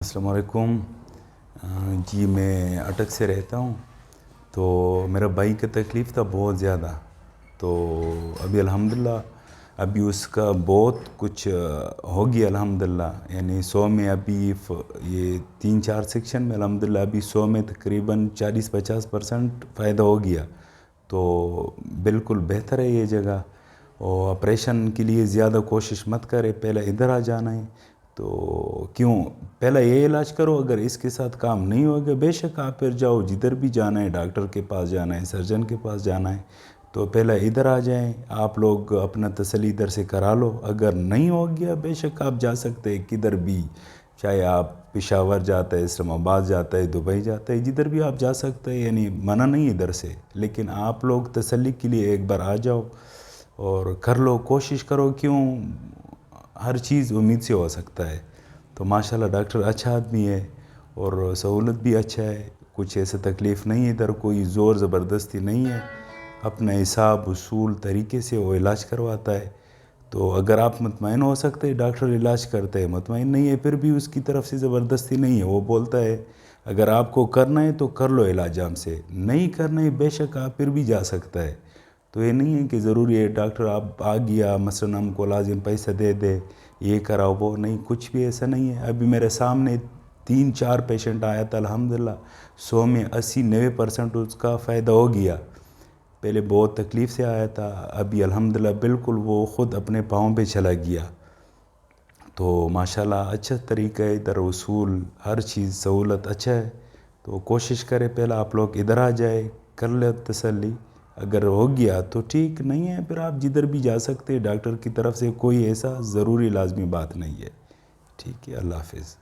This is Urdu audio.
السلام علیکم جی میں اٹک سے رہتا ہوں. تو میرا بھائی کا تکلیف تھا بہت زیادہ. تو ابھی الحمدللہ ابھی اس کا بہت کچھ ہو گیا الحمدللہ. یعنی 100 میں ابھی یہ 3-4 سیکشن میں الحمدللہ ابھی 100 میں تقریباً 40-50% فائدہ ہو گیا. تو بالکل بہتر ہے یہ جگہ. اور آپریشن کے لیے زیادہ کوشش مت کرے, پہلے ادھر آ جانا ہے. تو کیوں پہلے یہ علاج کرو, اگر اس کے ساتھ کام نہیں ہوگا بے شک آپ پھر جاؤ جدھر بھی جانا ہے, ڈاکٹر کے پاس جانا ہے, سرجن کے پاس جانا ہے. تو پہلے ادھر آ جائیں, آپ لوگ اپنا تسلی ادھر سے کرا لو. اگر نہیں ہو گیا بے شک آپ جا سکتے ہیں کدھر بھی, چاہے آپ پشاور جاتا ہے, اسلام آباد جاتا ہے, دبئی جاتا ہے, جدھر بھی آپ جا سکتے ہیں. یعنی منع نہیں ادھر سے, لیکن آپ لوگ تسلی کے لیے ایک بار آ جاؤ اور کر لو, کوشش کرو. کیوں ہر چیز امید سے ہو سکتا ہے. تو ماشاءاللہ ڈاکٹر اچھا آدمی ہے اور سہولت بھی اچھا ہے. کچھ ایسے تکلیف نہیں ہے ادھر, کوئی زور زبردستی نہیں ہے. اپنا حساب اصول طریقے سے وہ علاج کرواتا ہے. تو اگر آپ مطمئن ہو سکتے ہیں ڈاکٹر علاج کرتے ہیں, مطمئن نہیں ہے پھر بھی اس کی طرف سے زبردستی نہیں ہے. وہ بولتا ہے اگر آپ کو کرنا ہے تو کر لو علاج ہم سے, نہیں کرنا ہے بے شک آپ پھر بھی جا سکتا ہے. تو یہ نہیں ہے کہ ضروری ہے ڈاکٹر آپ آ گیا مثلاً ہم کو لازم پیسہ دے دے, یہ کراؤ وہ نہیں, کچھ بھی ایسا نہیں ہے. ابھی میرے سامنے 3-4 پیشنٹ آیا تھا الحمدللہ, 100 میں 80-90% اس کا فائدہ ہو گیا. پہلے بہت تکلیف سے آیا تھا, ابھی الحمدللہ بالکل وہ خود اپنے پاؤں پہ چلا گیا. تو ماشاءاللہ اچھا طریقہ ہے ادھر, اصول ہر چیز سہولت اچھا ہے. تو کوشش کرے پہلے آپ لوگ ادھر آ جائے, کر لے تسلی. اگر ہو گیا تو ٹھیک, نہیں ہے پھر آپ جدھر بھی جا سکتے ہیں. ڈاکٹر کی طرف سے کوئی ایسا ضروری لازمی بات نہیں ہے. ٹھیک ہے, اللہ حافظ.